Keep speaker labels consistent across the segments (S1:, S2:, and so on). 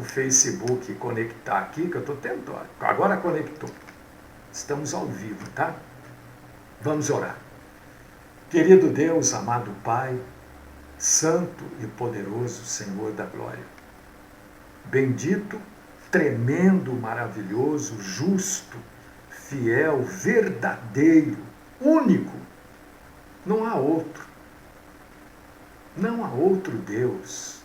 S1: o Facebook conectar aqui, que eu estou tentando. Agora conectou. Estamos ao vivo, tá? Vamos orar. Querido Deus, amado Pai, santo e poderoso Senhor da glória, bendito, tremendo, maravilhoso, justo, fiel, verdadeiro, único, não há outro. Não há outro Deus.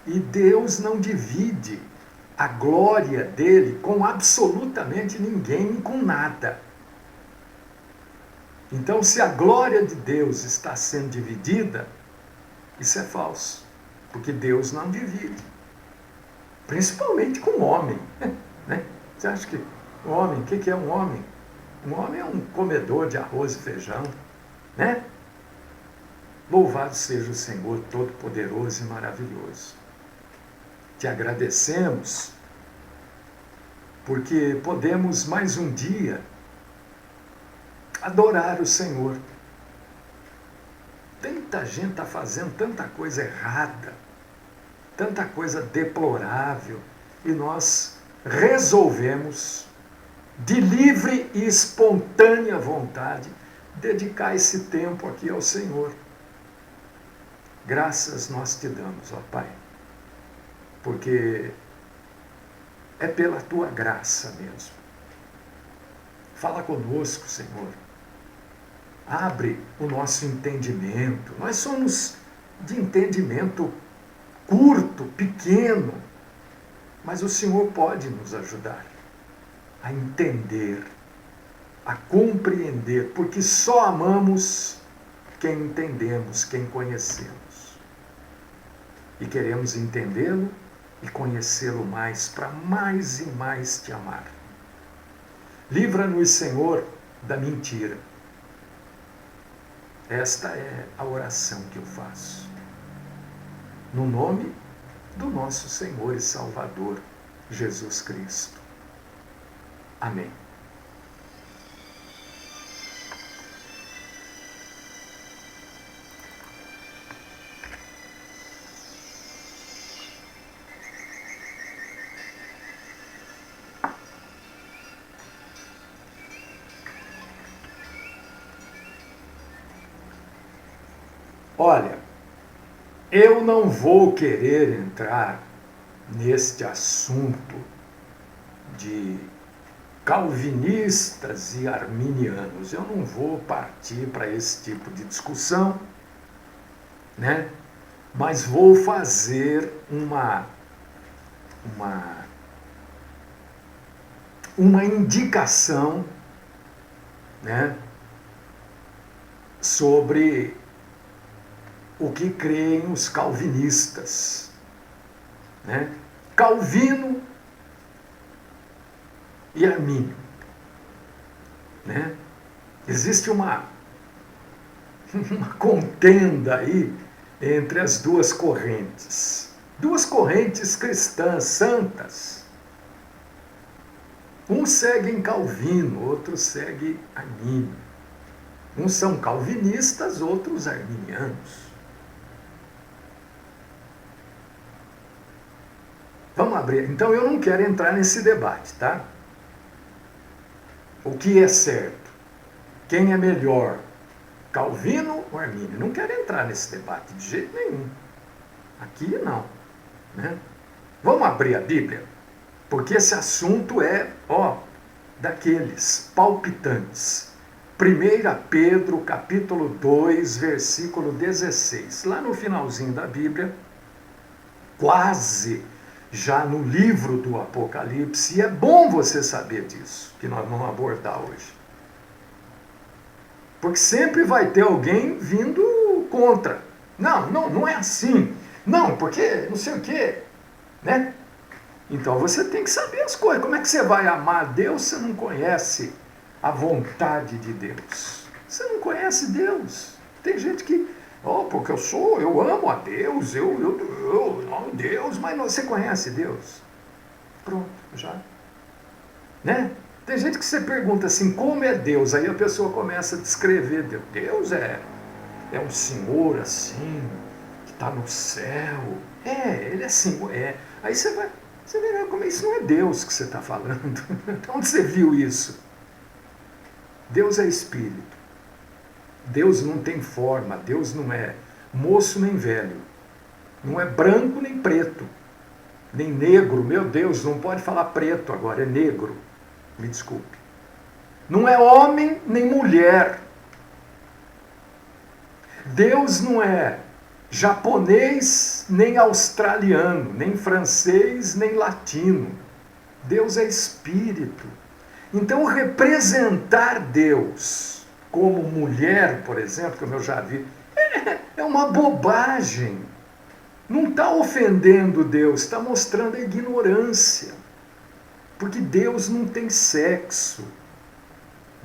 S1: E Deus não divide a glória dele com absolutamente ninguém e com nada. Então, se a glória de Deus está sendo dividida, isso é falso, porque Deus não divide. Principalmente com o homem. Né? Você acha que o homem, o que é um homem? Um homem é um comedor de arroz e feijão, né? Louvado seja o Senhor Todo-Poderoso e Maravilhoso. Te agradecemos, porque podemos mais um dia adorar o Senhor. Tanta gente está fazendo tanta coisa errada, tanta coisa deplorável, e nós resolvemos, de livre e espontânea vontade, dedicar esse tempo aqui ao Senhor. Graças nós te damos, ó Pai, porque é pela tua graça mesmo. Fala conosco, Senhor. Abre o nosso entendimento. Nós somos de entendimento curto, pequeno, mas o Senhor pode nos ajudar a entender, a compreender, porque só amamos quem entendemos, quem conhecemos. E queremos entendê-lo e conhecê-lo mais, para mais e mais te amar. Livra-nos, Senhor, da mentira. Esta é a oração que eu faço. No nome do nosso Senhor e Salvador, Jesus Cristo. Amém. Olha, eu não vou querer entrar neste assunto de calvinistas e arminianos. Eu não vou partir para esse tipo de discussão, né? Mas vou fazer uma indicação, né, sobre o que creem os calvinistas, né? Calvino e Armínio, né? Existe uma contenda aí entre as duas correntes cristãs santas. Um segue em Calvino, outro segue Armínio. Uns são calvinistas, outros arminianos. Vamos abrir. Então eu não quero entrar nesse debate, tá? O que é certo? Quem é melhor? Calvino ou Armínio? Não quero entrar nesse debate de jeito nenhum. Aqui não, né? Vamos abrir a Bíblia, porque esse assunto é, daqueles palpitantes. 1 Pedro, capítulo 2, versículo 16. Lá no finalzinho da Bíblia, quase já no livro do Apocalipse, e é bom você saber disso, que nós vamos abordar hoje. Porque sempre vai ter alguém vindo contra. Não é assim. Não, porque não sei o quê, né? Então você tem que saber as coisas. Como é que você vai amar Deus se você não conhece a vontade de Deus? Você não conhece Deus. Tem gente que, porque eu amo a Deus, eu amo Deus, mas não, você conhece Deus? Pronto, já. Né? Tem gente que você pergunta assim, como é Deus? Aí a pessoa começa a descrever Deus. Deus é um senhor assim, que está no céu, Ele é assim, Aí você vai ver como isso não é Deus que você está falando. Onde você viu isso? Deus é espírito. Deus não tem forma, Deus não é moço nem velho. Não é branco nem preto, nem negro. Meu Deus, não pode falar preto agora, é negro. Me desculpe. Não é homem nem mulher. Deus não é japonês nem australiano, nem francês nem latino. Deus é espírito. Então, representar Deus como mulher, por exemplo, como eu já vi, é uma bobagem. Não está ofendendo Deus, está mostrando a ignorância. Porque Deus não tem sexo.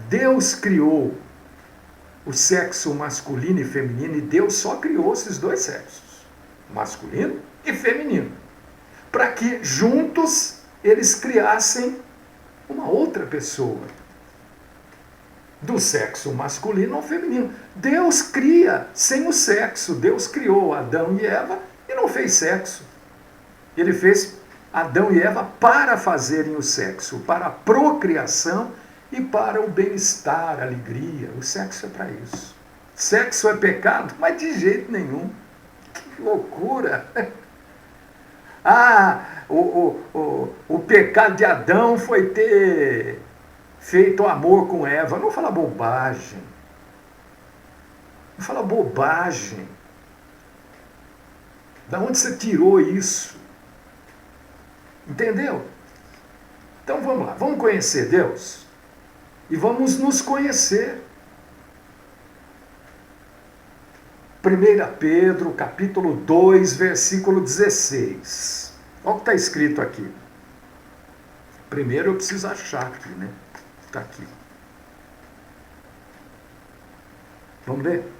S1: Deus criou o sexo masculino e feminino, e Deus só criou esses dois sexos, masculino e feminino, para que juntos eles criassem uma outra pessoa, do sexo masculino ao feminino. Deus cria sem o sexo. Deus criou Adão e Eva e não fez sexo. Ele fez Adão e Eva para fazerem o sexo, para a procriação e para o bem-estar, a alegria. O sexo é para isso. Sexo é pecado? Mas de jeito nenhum. Que loucura! O pecado de Adão foi ter feito amor com Eva. Não fala bobagem. Não fala bobagem. Da onde você tirou isso? Entendeu? Então vamos lá, vamos conhecer Deus e vamos nos conhecer. 1 Pedro, capítulo 2, versículo 16. Olha o que está escrito aqui. Primeiro eu preciso achar aqui, né? Está aqui. Vamos ver?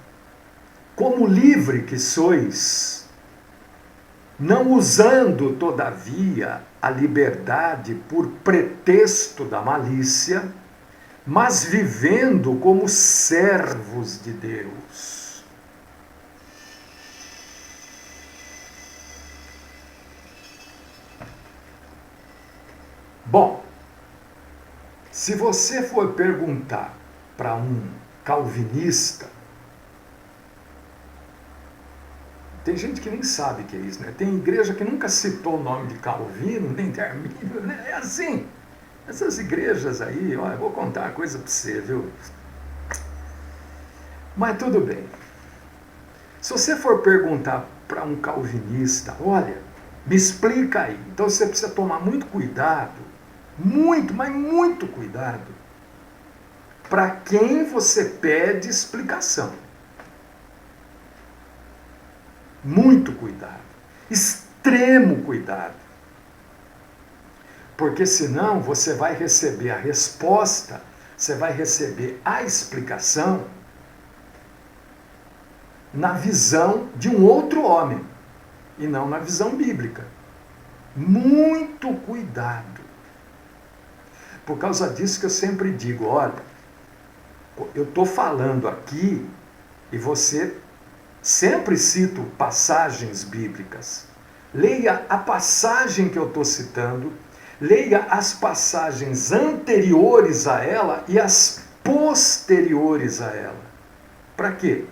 S1: Como livre que sois, não usando, todavia, a liberdade por pretexto da malícia, mas vivendo como servos de Deus. Bom, se você for perguntar para um calvinista, tem gente que nem sabe o que é isso, né? Tem igreja que nunca citou o nome de Calvino, nem de Armínio, né? É assim. Essas igrejas aí, ó, eu vou contar uma coisa para você, viu? Mas tudo bem. Se você for perguntar para um calvinista, olha, me explica aí. Então você precisa tomar muito cuidado, muito, mas muito cuidado, para quem você pede explicação. Muito cuidado, extremo cuidado, porque senão você vai receber a resposta, você vai receber a explicação na visão de um outro homem e não na visão bíblica. Muito cuidado. Por causa disso que eu sempre digo, olha, eu estou falando aqui e você sempre cito passagens bíblicas. Leia a passagem que eu estou citando, leia as passagens anteriores a ela e as posteriores a ela. Para quê?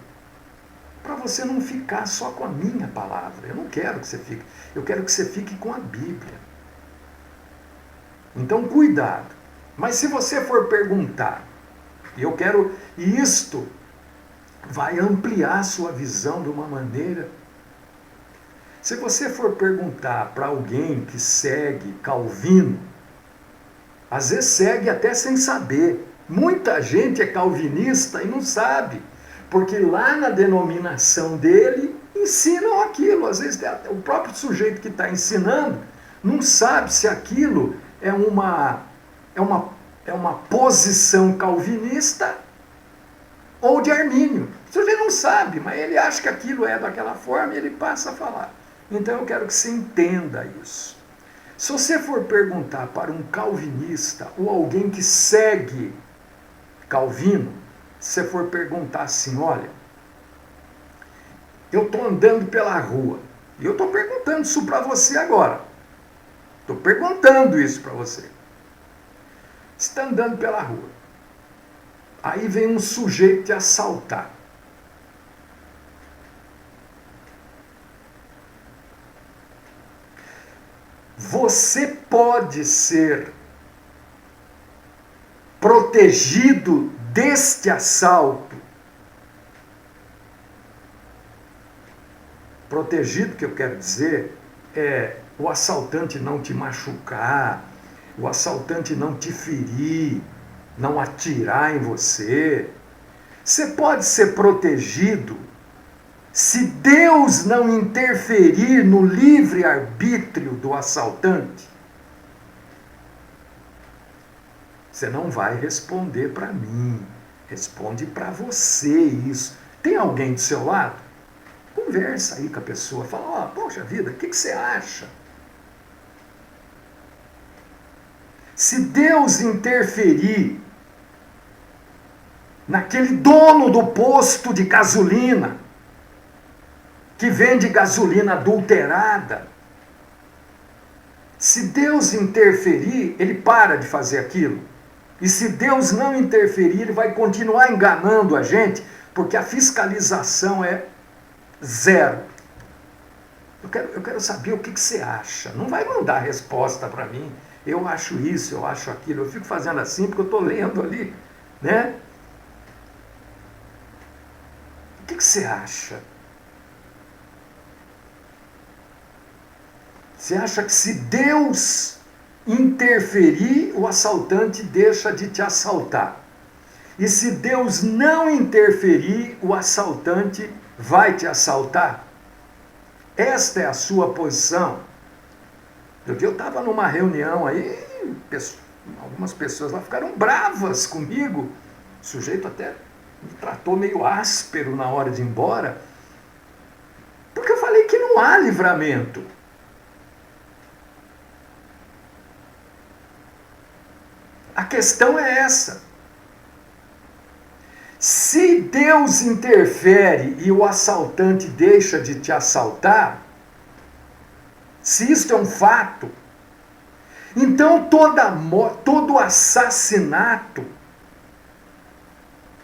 S1: Para você não ficar só com a minha palavra. Eu não quero que você fique. Eu quero que você fique com a Bíblia. Então, cuidado. Mas se você for perguntar, e isto vai ampliar a sua visão de uma maneira. Se você for perguntar para alguém que segue Calvino, às vezes segue até sem saber. Muita gente é calvinista e não sabe, porque lá na denominação dele ensinam aquilo. Às vezes o próprio sujeito que está ensinando não sabe se aquilo é uma posição calvinista ou de Armínio. O sujeito não sabe, mas ele acha que aquilo é daquela forma e ele passa a falar. Então eu quero que você entenda isso. Se você for perguntar para um calvinista ou alguém que segue Calvino, se você for perguntar assim, olha, eu estou andando pela rua E eu estou perguntando isso para você agora. Estou perguntando isso para você. Você está andando pela rua. Aí vem um sujeito te assaltar. Você pode ser protegido deste assalto. Protegido, que eu quero dizer, é o assaltante não te machucar, o assaltante não te ferir, não atirar em você. Você pode ser protegido se Deus não interferir no livre-arbítrio do assaltante. Você não vai responder para mim, responde para você isso. Tem alguém do seu lado? Conversa aí com a pessoa, fala, poxa vida, o que você acha? Se Deus interferir naquele dono do posto de gasolina, que vende gasolina adulterada, se Deus interferir, ele para de fazer aquilo. E se Deus não interferir, ele vai continuar enganando a gente, porque a fiscalização é zero. Eu quero saber o que você acha. Não vai mandar resposta para mim. Eu acho isso, eu acho aquilo. Eu fico fazendo assim porque eu estou lendo ali, né? O que você acha? Você acha que se Deus interferir, o assaltante deixa de te assaltar? E se Deus não interferir, o assaltante vai te assaltar? Esta é a sua posição. Eu estava numa reunião aí, algumas pessoas lá ficaram bravas comigo. O sujeito até me tratou meio áspero na hora de ir embora, porque eu falei que não há livramento. A questão é essa. Se Deus interfere e o assaltante deixa de te assaltar, se isso é um fato, então todo assassinato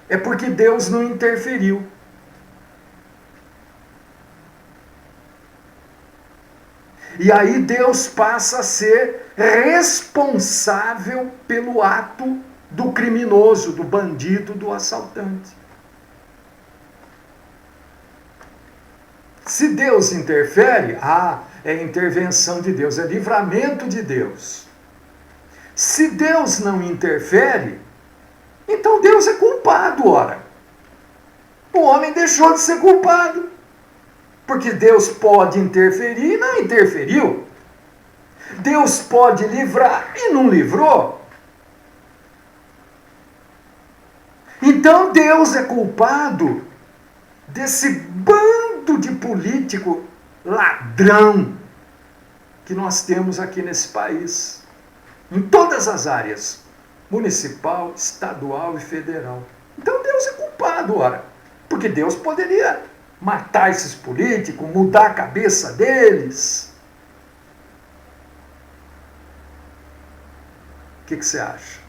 S1: é porque Deus não interferiu. E aí Deus passa a ser responsável pelo ato do criminoso, do bandido, do assaltante. Se Deus interfere, é intervenção de Deus, é livramento de Deus. Se Deus não interfere, então Deus é culpado, ora. O homem deixou de ser culpado. Porque Deus pode interferir e não interferiu. Deus pode livrar e não livrou. Então Deus é culpado desse bando de político ladrão que nós temos aqui nesse país. Em todas as áreas. Municipal, estadual e federal. Então Deus é culpado, ora. Porque Deus poderia matar esses políticos, mudar a cabeça deles. O que você acha?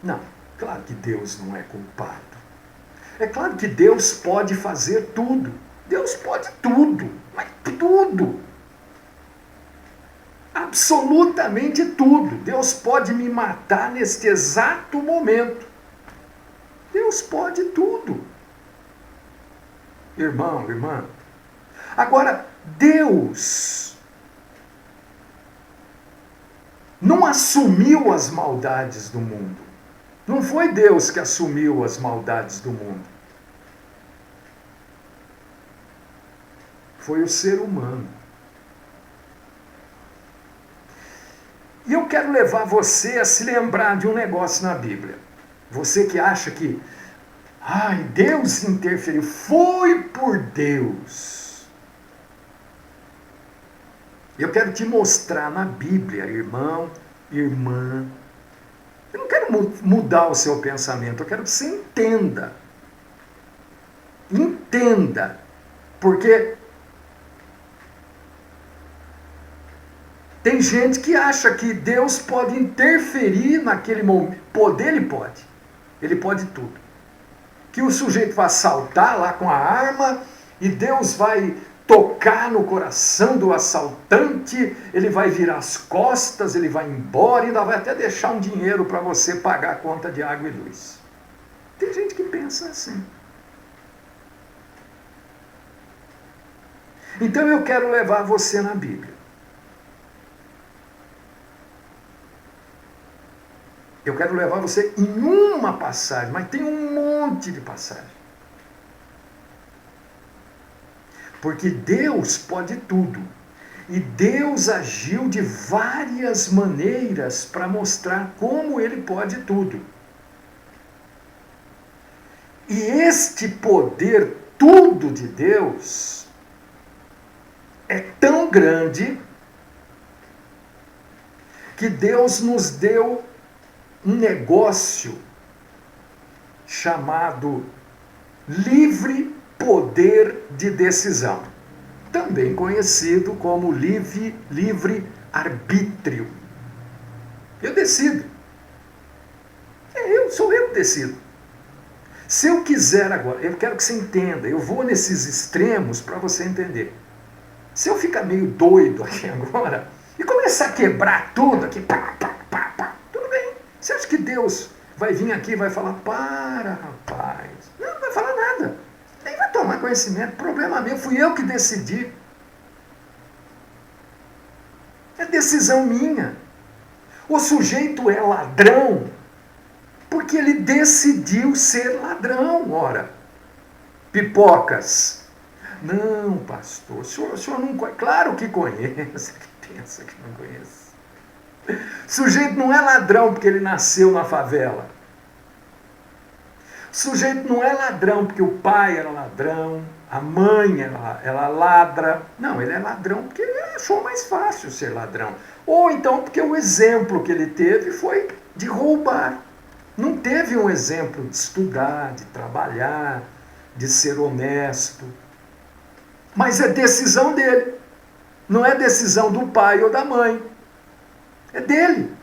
S1: Não, claro que Deus não é culpado. É claro que Deus pode fazer tudo. Deus pode tudo, mas tudo. Absolutamente tudo. Deus pode me matar neste exato momento. Deus pode tudo. Irmão, irmã. Agora, Deus não assumiu as maldades do mundo. Não foi Deus que assumiu as maldades do mundo. Foi o ser humano. E eu quero levar você a se lembrar de um negócio na Bíblia. Você que acha que, Deus interferiu, foi por Deus. Eu quero te mostrar na Bíblia, irmão, irmã. Eu não quero mudar o seu pensamento, eu quero que você entenda. Entenda entenda, porque tem gente que acha que Deus pode interferir naquele momento. Ele pode tudo. Que o sujeito vai assaltar lá com a arma e Deus vai tocar no coração do assaltante, ele vai virar as costas, ele vai embora e ainda vai até deixar um dinheiro para você pagar a conta de água e luz. Tem gente que pensa assim. Então eu quero levar você na Bíblia. Eu quero levar você em uma passagem, mas tem um monte de passagem. Porque Deus pode tudo. E Deus agiu de várias maneiras para mostrar como Ele pode tudo. E este poder tudo de Deus é tão grande que Deus nos deu um negócio chamado livre poder de decisão, também conhecido como livre-arbítrio. Eu decido. Sou eu que decido. Se eu quiser agora, eu quero que você entenda, eu vou nesses extremos para você entender. Se eu ficar meio doido aqui agora e começar a quebrar tudo aqui, tudo bem. Você acha que Deus vai vir aqui e vai falar, para, rapaz? Não vai falar nada. Nem vai tomar conhecimento. Problema meu, fui eu que decidi. É decisão minha. O sujeito é ladrão porque ele decidiu ser ladrão, ora. Pipocas. Não, pastor, o senhor não conhece. Claro que conhece, que pensa que não conhece. O sujeito não é ladrão porque ele nasceu na favela. O sujeito não é ladrão porque o pai era ladrão, a mãe ela ladra. Não, ele é ladrão porque ele achou mais fácil ser ladrão. Ou então porque o exemplo que ele teve foi de roubar. Não teve um exemplo de estudar, de trabalhar, de ser honesto. Mas é decisão dele. Não é decisão do pai ou da mãe. É dele.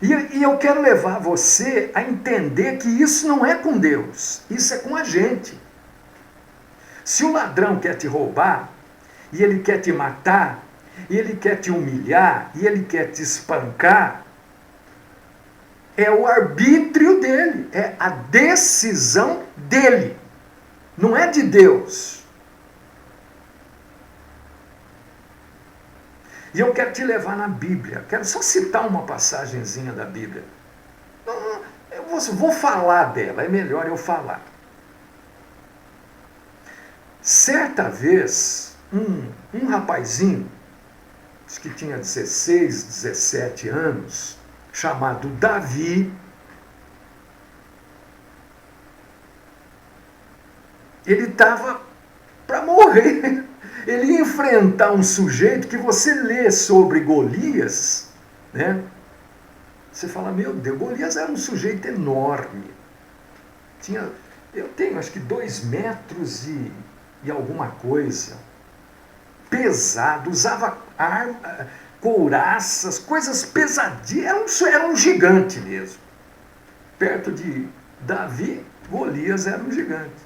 S1: E eu quero levar você a entender que isso não é com Deus, isso é com a gente. Se o ladrão quer te roubar, e ele quer te matar, e ele quer te humilhar, e ele quer te espancar, é o arbítrio dele, é a decisão dele, não é de Deus. E eu quero te levar na Bíblia. Quero só citar uma passagenzinha da Bíblia. Eu vou falar dela, é melhor eu falar. Certa vez, um rapazinho, acho que tinha 16, 17 anos, chamado Davi, ele estava para morrer. Ele ia enfrentar um sujeito que você lê sobre Golias, né? Você fala, meu Deus, Golias era um sujeito enorme. Eu tenho acho que 2 metros e alguma coisa. Pesado, usava couraças, coisas pesadinhas. Era um gigante mesmo. Perto de Davi, Golias era um gigante.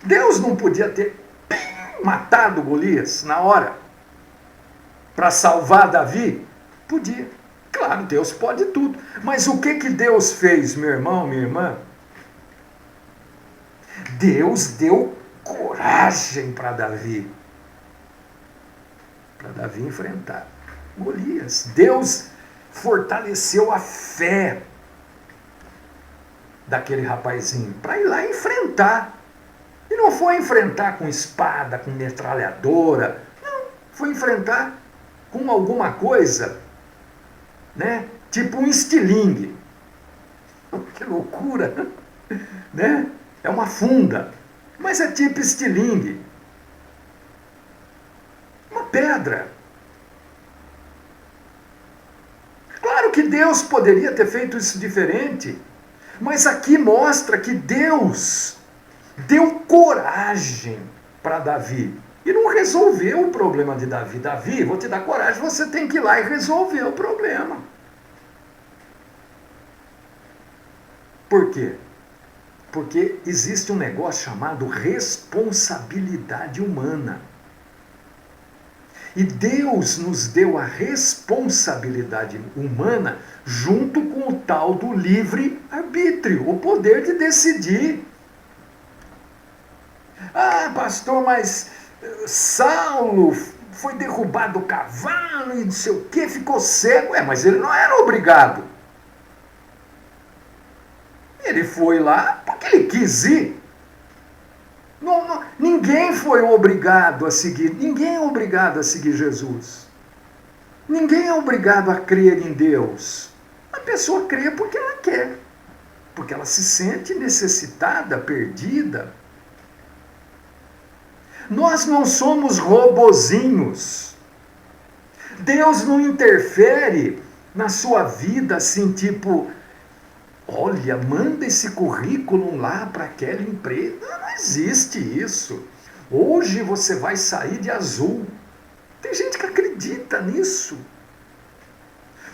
S1: Deus não podia ter matado Golias na hora para salvar Davi? Podia. Claro, Deus pode tudo. Mas o que Deus fez, meu irmão, minha irmã? Deus deu coragem para Davi. Para Davi enfrentar Golias. Deus fortaleceu a fé daquele rapazinho para ir lá enfrentar. E não foi enfrentar com espada, com metralhadora. Não, foi enfrentar com alguma coisa, né? Tipo um estilingue. Que loucura, né? É uma funda, mas é tipo estilingue. Uma pedra. Claro que Deus poderia ter feito isso diferente, mas aqui mostra que Deus deu coragem para Davi. E não resolveu o problema de Davi. Davi, vou te dar coragem, você tem que ir lá e resolver o problema. Por quê? Porque existe um negócio chamado responsabilidade humana. E Deus nos deu a responsabilidade humana junto com o tal do livre-arbítrio, o poder de decidir. Ah, pastor, mas Saulo foi derrubado do cavalo e não sei o que, ficou cego. Mas ele não era obrigado. Ele foi lá porque ele quis ir. Ninguém foi obrigado a seguir, ninguém é obrigado a seguir Jesus. Ninguém é obrigado a crer em Deus. A pessoa crê porque ela quer, porque ela se sente necessitada, perdida. Nós não somos robozinhos. Deus não interfere na sua vida assim, tipo, olha, manda esse currículo lá para aquela empresa. Não existe isso. Hoje você vai sair de azul. Tem gente que acredita nisso.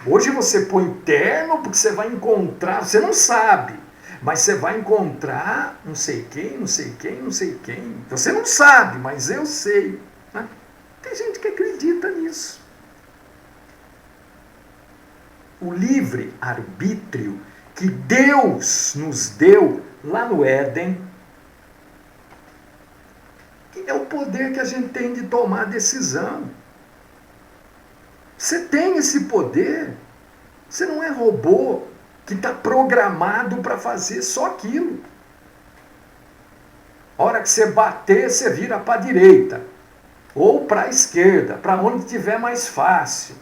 S1: Hoje você põe terno porque você vai encontrar, você não sabe, mas você vai encontrar não sei quem, não sei quem, não sei quem. Você não sabe, mas eu sei. Tem gente que acredita nisso. O livre-arbítrio que Deus nos deu lá no Éden, que é o poder que a gente tem de tomar decisão. Você tem esse poder. Você não é robô que está programado para fazer só aquilo. A hora que você bater, você vira para a direita ou para a esquerda, para onde tiver mais fácil.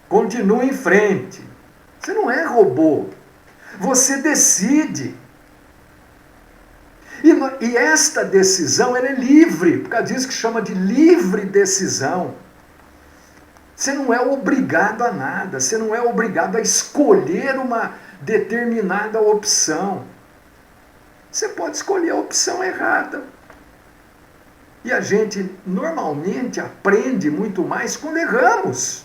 S1: Continua em frente. Você não é robô. Você decide. E esta decisão ela é livre, por causa disso que chama de livre decisão. Você não é obrigado a nada, você não é obrigado a escolher uma determinada opção. Você pode escolher a opção errada. E a gente normalmente aprende muito mais quando erramos.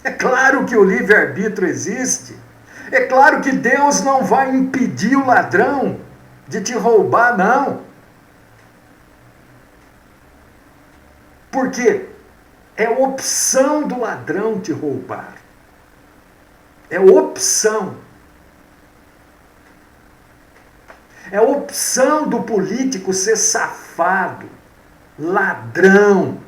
S1: É claro que o livre-arbítrio existe. É claro que Deus não vai impedir o ladrão de te roubar, não. Por quê? É opção do ladrão te roubar. É opção. É opção do político ser safado, ladrão,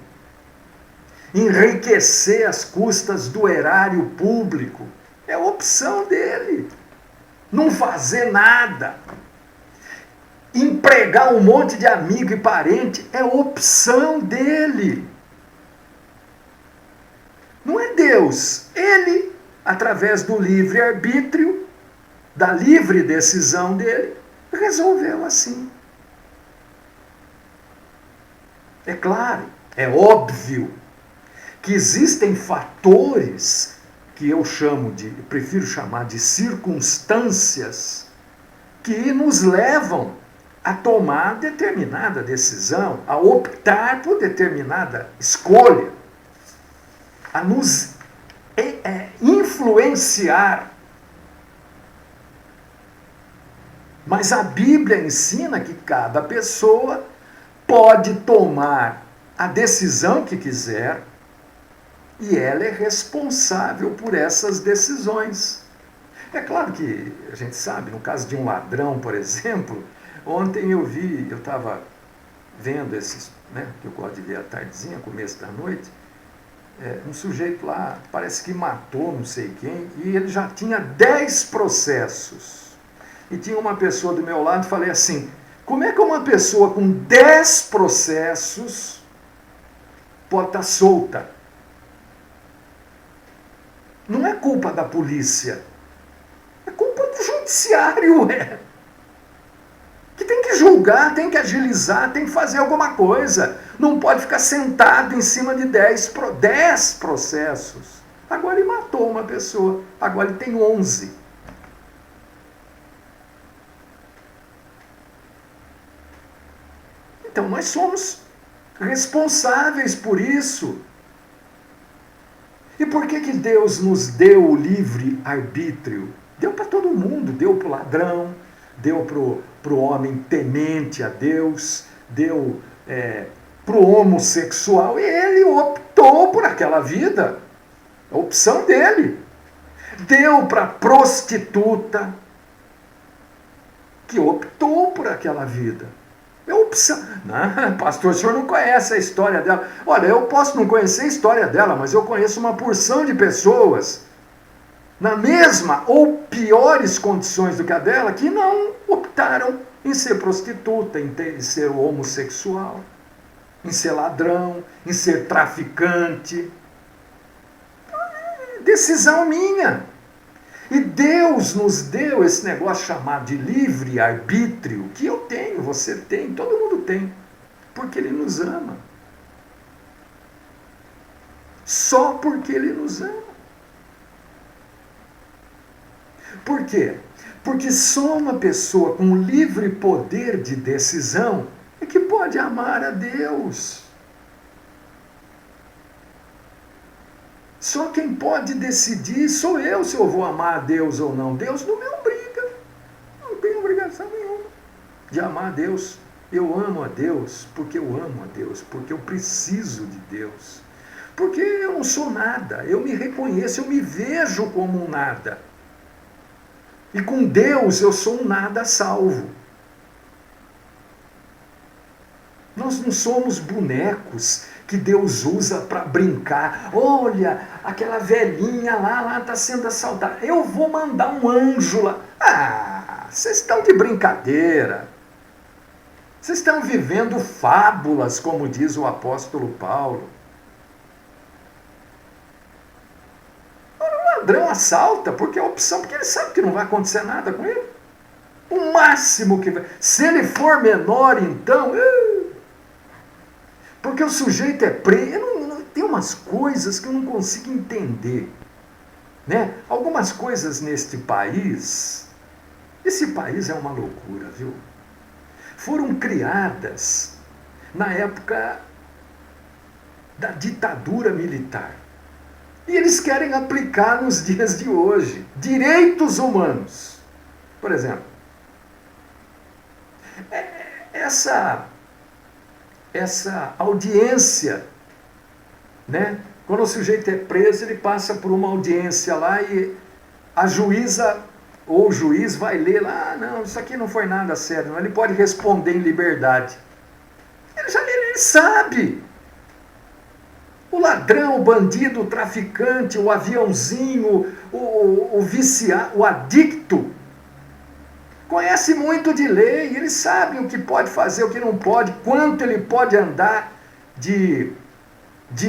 S1: enriquecer às custas do erário público. É opção dele. Não fazer nada. Empregar um monte de amigo e parente é opção dele. Não é Deus. Ele, através do livre-arbítrio, da livre decisão dele, resolveu assim. É claro, é óbvio que existem fatores que eu prefiro chamar de circunstâncias, que nos levam a tomar determinada decisão, a optar por determinada escolha, a nos influenciar. Mas a Bíblia ensina que cada pessoa pode tomar a decisão que quiser e ela é responsável por essas decisões. É claro que a gente sabe, no caso de um ladrão, por exemplo, ontem eu estava vendo esses, que eu gosto de ver à tardezinha, começo da noite, um sujeito lá, parece que matou não sei quem, e ele já tinha 10 processos. E tinha uma pessoa do meu lado, falei assim, como é que uma pessoa com 10 processos pode estar solta? Não é culpa da polícia, é culpa do judiciário, que tem que julgar, tem que agilizar, tem que fazer alguma coisa. Não pode ficar sentado em cima de 10 processos. Agora ele matou uma pessoa, agora ele tem 11. Então nós somos responsáveis por isso. E por que Deus nos deu o livre arbítrio? Deu para todo mundo, deu para o ladrão, deu para o homem temente a Deus, deu para o homossexual, e ele optou por aquela vida, a opção dele. Deu para a prostituta, que optou por aquela vida. É opção. Não, pastor, o senhor não conhece a história dela. Olha, eu posso não conhecer a história dela, mas eu conheço uma porção de pessoas na mesma ou piores condições do que a dela, que não optaram em ser prostituta, em ser homossexual, em ser ladrão, em ser traficante. Decisão minha. E Deus nos deu esse negócio chamado de livre-arbítrio, que eu tenho, você tem, todo mundo tem, porque Ele nos ama. Só porque Ele nos ama. Por quê? Porque só uma pessoa com livre poder de decisão é que pode amar a Deus. Só quem pode decidir sou eu se eu vou amar a Deus ou não. Deus não me obriga. Não tenho obrigação nenhuma de amar a Deus. Eu amo a Deus porque eu amo a Deus, porque eu preciso de Deus. Porque eu não sou nada. Eu me reconheço, eu me vejo como um nada. E com Deus eu sou um nada salvo. Nós não somos bonecos que Deus usa para brincar. Olha, aquela velhinha lá está sendo assaltada. Eu vou mandar um anjo lá. Ah, vocês estão de brincadeira. Vocês estão vivendo fábulas, como diz o apóstolo Paulo. O ladrão assalta porque é opção, porque ele sabe que não vai acontecer nada com ele. O máximo que vai. Se ele for menor, então. Porque o sujeito é preso. Tem umas coisas que eu não consigo entender. Né? Algumas coisas neste país. Esse país é uma loucura, viu? Foram criadas na época da ditadura militar. E eles querem aplicar nos dias de hoje. Direitos humanos. Por exemplo, essa audiência, né? Quando o sujeito é preso, ele passa por uma audiência lá e a juíza ou o juiz vai ler lá, não, isso aqui não foi nada sério, não. Ele pode responder em liberdade. Ele sabe. O ladrão, o bandido, o traficante, o aviãozinho, o viciado, o adicto, conhece muito de lei, ele sabe o que pode fazer, o que não pode, quanto ele pode andar de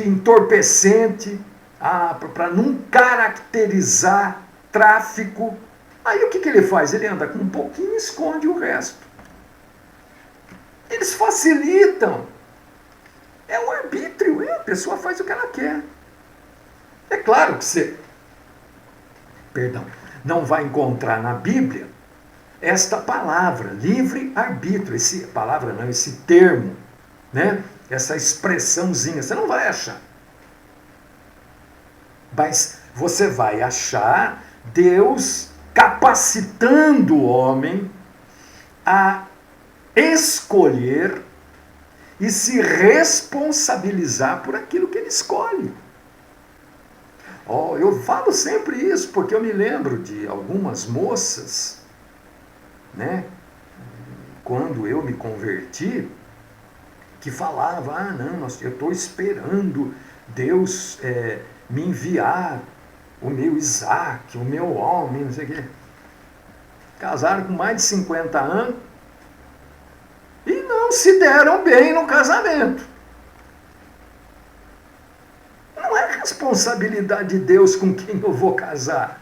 S1: entorpecente, para não caracterizar tráfico. Aí o que ele faz? Ele anda com um pouquinho e esconde o resto. Eles facilitam. É o arbítrio, a pessoa faz o que ela quer. É claro que você, não vai encontrar na Bíblia esta palavra, livre-arbítrio, esse termo, né? Essa expressãozinha, você não vai achar. Mas você vai achar Deus capacitando o homem a escolher e se responsabilizar por aquilo que ele escolhe. Eu falo sempre isso, porque eu me lembro de algumas moças, né, quando eu me converti, que falava, eu estou esperando Deus me enviar o meu Isaac, o meu homem, não sei o quê. Casaram com mais de 50 anos e não se deram bem no casamento. Não é responsabilidade de Deus com quem eu vou casar.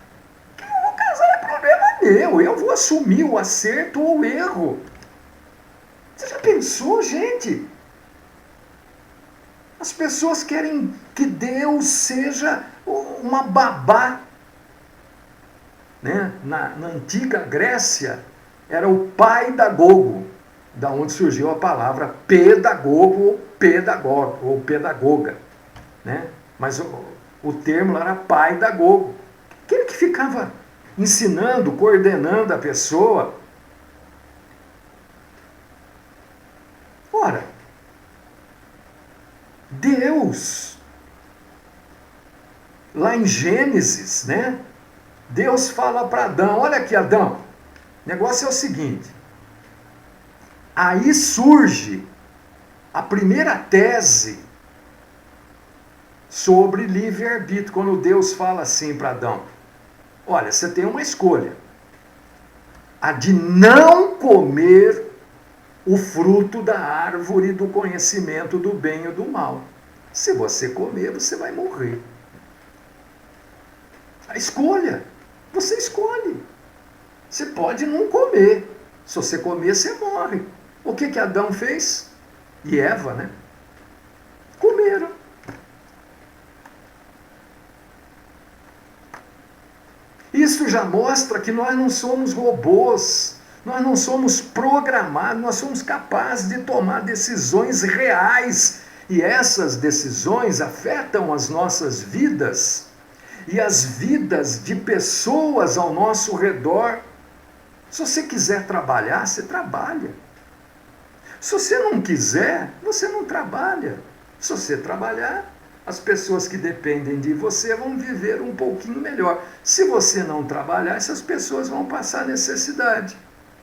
S1: Quem eu vou casar é problema meu. Eu vou assumir o acerto ou o erro. Você já pensou, gente? As pessoas querem que Deus seja uma babá. Né? Na antiga Grécia, era o pai da gogo. da onde surgiu a palavra pedagogo ou pedagoga, né? Mas o termo lá era pai-dagogo. Aquele que ficava ensinando, coordenando a pessoa. Ora, Deus, lá em Gênesis, né? Deus fala para Adão, olha aqui, Adão, o negócio é o seguinte, aí surge a primeira tese sobre livre-arbítrio, quando Deus fala assim para Adão, olha, você tem uma escolha, a de não comer o fruto da árvore do conhecimento do bem e do mal. Se você comer, você vai morrer. A escolha, você escolhe. Você pode não comer. Se você comer, você morre. O que Adão fez? E Eva, né? Comeram. Isso já mostra que nós não somos robôs, nós não somos programados, nós somos capazes de tomar decisões reais. E essas decisões afetam as nossas vidas e as vidas de pessoas ao nosso redor. Se você quiser trabalhar, você trabalha. Se você não quiser, você não trabalha. Se você trabalhar, as pessoas que dependem de você vão viver um pouquinho melhor. Se você não trabalhar, essas pessoas vão passar necessidade.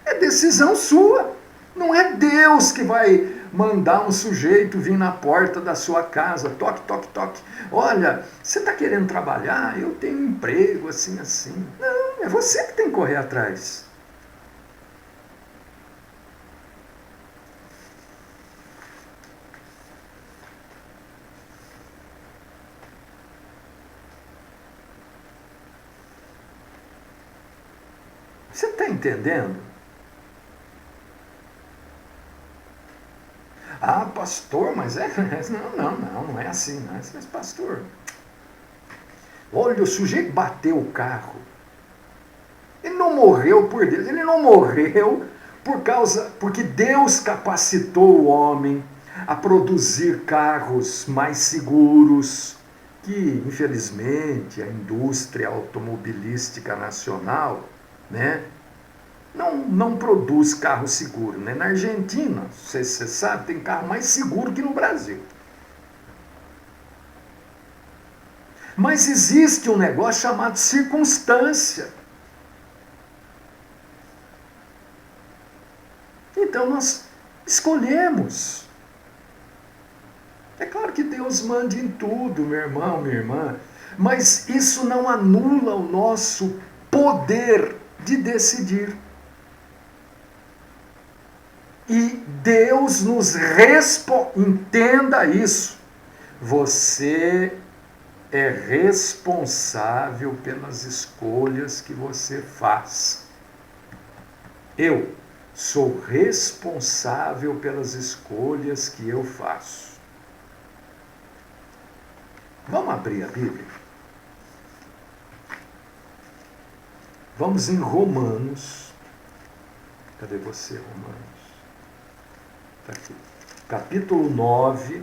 S1: É decisão sua. Não é Deus que vai mandar um sujeito vir na porta da sua casa, toque, toque, toque. Olha, você está querendo trabalhar? Eu tenho um emprego, assim, assim. Não, é você que tem que correr atrás. Você está entendendo? Ah, pastor, mas não é assim, não é assim, mas pastor. Olha, o sujeito bateu o carro. Ele não morreu por Deus, ele não morreu porque Deus capacitou o homem a produzir carros mais seguros, que infelizmente a indústria automobilística nacional, né, não produz carro seguro, né? Na Argentina, não sei se você sabe, tem carro mais seguro que no Brasil. Mas existe um negócio chamado circunstância. Então nós escolhemos. É claro que Deus manda em tudo, meu irmão, minha irmã, mas isso não anula o nosso poder de decidir. E Deus nos responde, entenda isso, você é responsável pelas escolhas que você faz. Eu sou responsável pelas escolhas que eu faço. Vamos abrir a Bíblia? Vamos em Romanos. Cadê você, Romanos? Está aqui. Capítulo 9,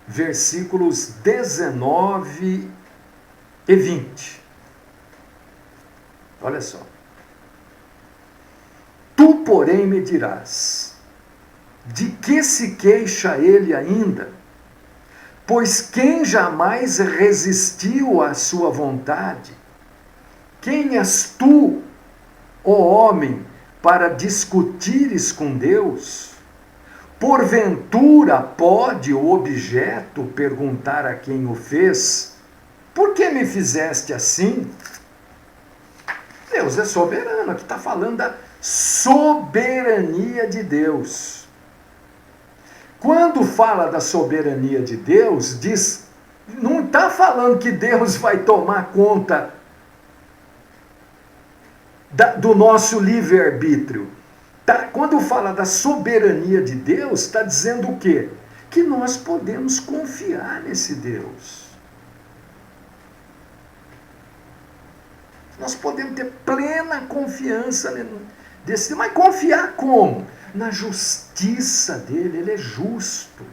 S1: versículos 19 e 20. Olha só. Tu, porém, me dirás, de que se queixa ele ainda? Pois quem jamais resistiu à sua vontade? Quem és tu, ó homem, para discutires com Deus? Porventura pode o objeto perguntar a quem o fez, por que me fizeste assim? Deus é soberano, aqui está falando da soberania de Deus. Quando fala da soberania de Deus, diz, não está falando que Deus vai tomar conta do nosso livre-arbítrio. Quando fala da soberania de Deus, está dizendo o quê? Que nós podemos confiar nesse Deus. Nós podemos ter plena confiança decidir. Mas confiar como? Na justiça dele, ele é justo.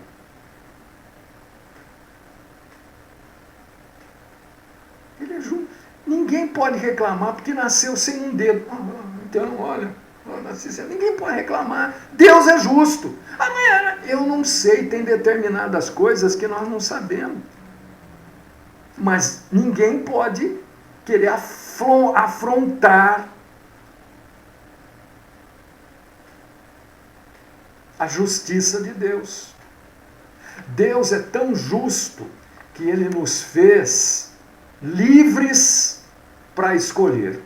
S1: Ele é justo. Ninguém pode reclamar porque nasceu sem um dedo. Então, olha, ninguém pode reclamar. Deus é justo. Eu não sei, tem determinadas coisas que nós não sabemos. Mas ninguém pode querer afrontar a justiça de Deus. Deus é tão justo que ele nos fez livres para escolher.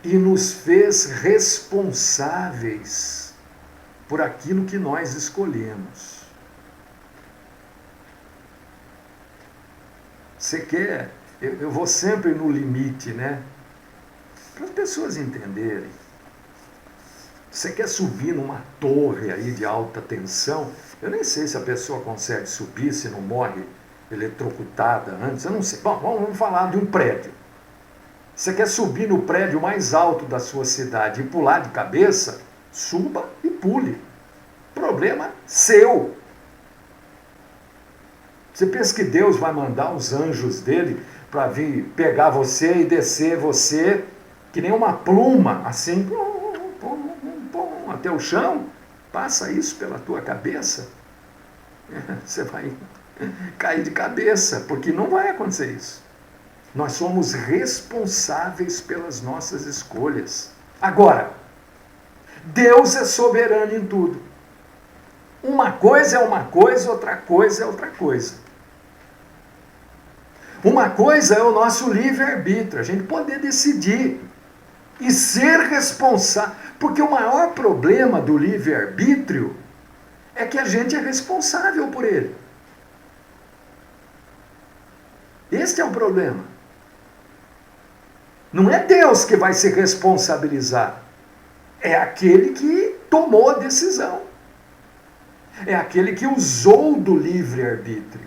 S1: E nos fez responsáveis por aquilo que nós escolhemos. Você quer? Eu vou sempre no limite, né? Para as pessoas entenderem. Você quer subir numa torre aí de alta tensão? Eu nem sei se a pessoa consegue subir, se não morre eletrocutada antes, eu não sei. Bom, vamos falar de um prédio. Você quer subir no prédio mais alto da sua cidade e pular de cabeça? Suba e pule. Problema seu. Você pensa que Deus vai mandar os anjos dele para vir pegar você e descer você que nem uma pluma, assim, até o chão? Passa isso pela tua cabeça? Você vai cair de cabeça, porque não vai acontecer isso. Nós somos responsáveis pelas nossas escolhas. Agora, Deus é soberano em tudo. Uma coisa é uma coisa, outra coisa é outra coisa. Uma coisa é o nosso livre-arbítrio, a gente poder decidir e ser responsável. Porque o maior problema do livre-arbítrio é que a gente é responsável por ele. Este é o problema. Não é Deus que vai se responsabilizar. É aquele que tomou a decisão. É aquele que usou do livre-arbítrio.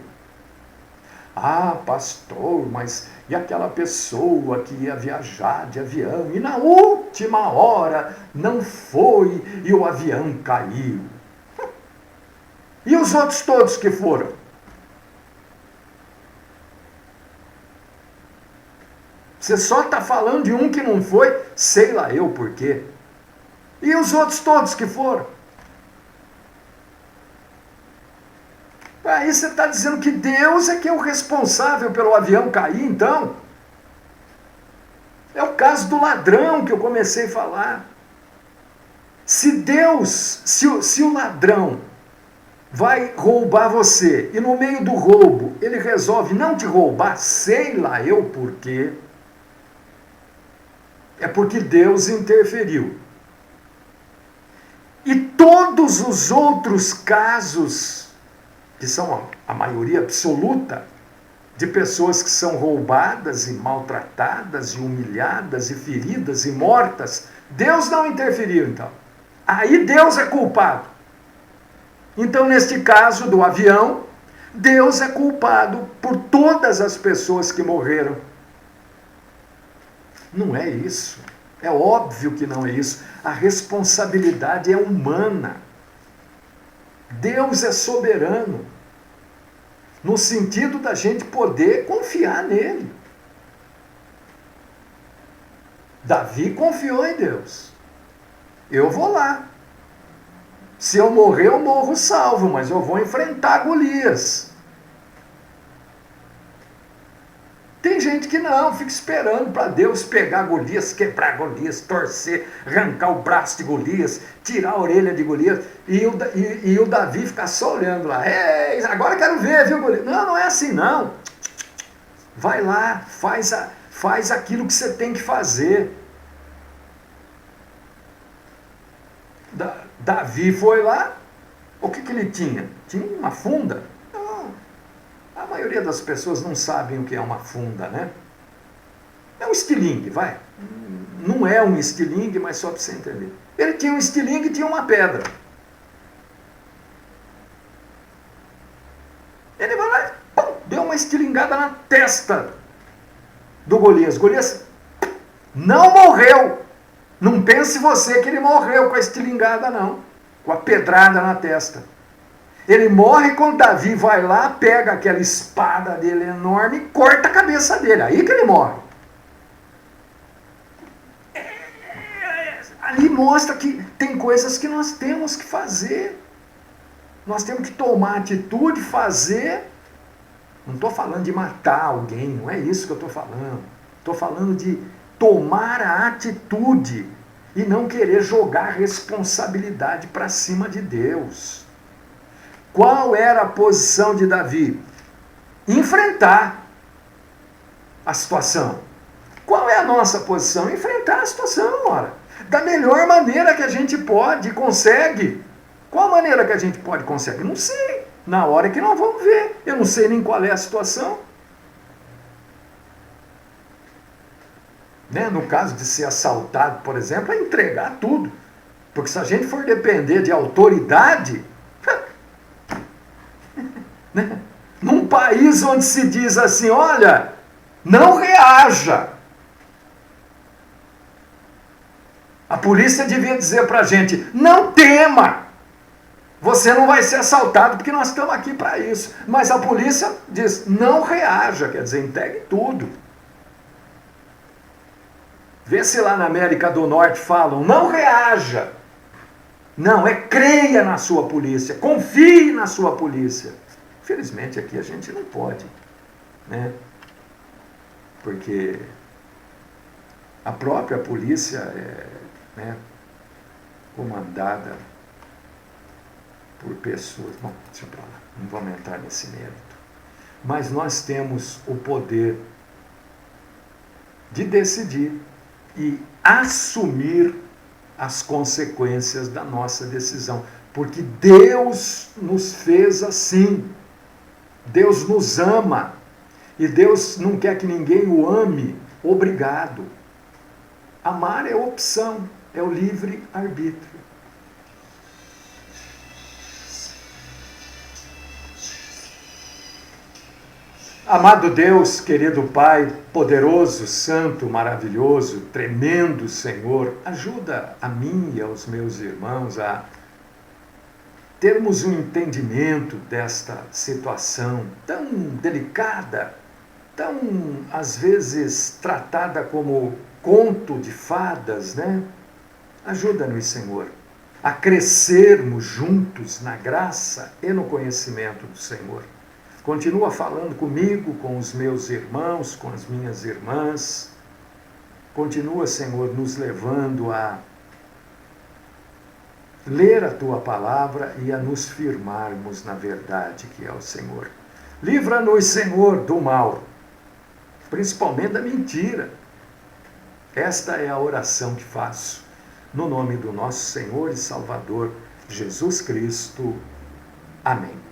S1: Ah, pastor, mas e aquela pessoa que ia viajar de avião e na última hora não foi e o avião caiu? E os outros todos que foram? Você só está falando de um que não foi, sei lá eu por quê. E os outros todos que foram? Aí você está dizendo que Deus é que é o responsável pelo avião cair, então? É o caso do ladrão que eu comecei a falar. Se Deus, se o ladrão vai roubar você e no meio do roubo ele resolve não te roubar, sei lá eu por quê, é porque Deus interferiu. E todos os outros casos, que são a maioria absoluta, de pessoas que são roubadas e maltratadas e humilhadas e feridas e mortas, Deus não interferiu então. Aí Deus é culpado. Então, neste caso do avião, Deus é culpado por todas as pessoas que morreram. Não é isso. É óbvio que não é isso. A responsabilidade é humana. Deus é soberano, no sentido da gente poder confiar nele. Davi confiou em Deus. Eu vou lá. Se eu morrer, eu morro salvo, mas eu vou enfrentar Golias. Tem gente que não, fica esperando para Deus pegar Golias, quebrar Golias, torcer, arrancar o braço de Golias, tirar a orelha de Golias, e o Davi ficar só olhando lá. Agora quero ver, viu, Golias? Não, não é assim não. Vai lá, faz aquilo que você tem que fazer. Davi foi lá, o que ele tinha? Tinha uma funda. A maioria das pessoas não sabem o que é uma funda, né? É um estilingue, vai. Não é um estilingue, mas só para você entender. Ele tinha um estilingue e tinha uma pedra. Ele vai lá e deu uma estilingada na testa do Golias. Golias não morreu. Não pense você que ele morreu com a estilingada, não. Com a pedrada na testa. Ele morre quando Davi vai lá, pega aquela espada dele enorme e corta a cabeça dele. Aí que ele morre. Ali mostra que tem coisas que nós temos que fazer. Nós temos que tomar atitude, fazer. Não estou falando de matar alguém, não é isso que eu estou falando. Estou falando de tomar a atitude e não querer jogar a responsabilidade para cima de Deus. Qual era a posição de Davi? Enfrentar a situação. Qual é a nossa posição? Enfrentar a situação, ora. Da melhor maneira que a gente pode, consegue. Qual a maneira que a gente pode, consegue? Não sei. Na hora que nós vamos ver. Eu não sei nem qual é a situação. Né? No caso de ser assaltado, por exemplo, é entregar tudo. Porque se a gente for depender de autoridade, né? Num país onde se diz assim, olha, não reaja. A polícia devia dizer pra gente, não tema. Você não vai ser assaltado porque nós estamos aqui para isso. Mas a polícia diz, não reaja, quer dizer, entregue tudo. Vê se lá na América do Norte falam, não reaja. Não, é creia na sua polícia, confie na sua polícia. Infelizmente aqui a gente não pode, né? Porque a própria polícia é, né, comandada por pessoas. Bom, deixa eu pra lá, não vamos entrar nesse mérito. Mas nós temos o poder de decidir e assumir as consequências da nossa decisão. Porque Deus nos fez assim. Deus nos ama. E Deus não quer que ninguém o ame obrigado. Amar é opção, é o livre-arbítrio. Amado Deus, querido Pai, poderoso, santo, maravilhoso, tremendo Senhor, ajuda a mim e aos meus irmãos a termos um entendimento desta situação tão delicada, tão, às vezes, tratada como conto de fadas, né? Ajuda-nos, Senhor, a crescermos juntos na graça e no conhecimento do Senhor. Continua falando comigo, com os meus irmãos, com as minhas irmãs. Continua, Senhor, nos levando a ler a Tua palavra e a nos firmarmos na verdade que é o Senhor. Livra-nos, Senhor, do mal, principalmente da mentira. Esta é a oração que faço, no nome do nosso Senhor e Salvador, Jesus Cristo. Amém.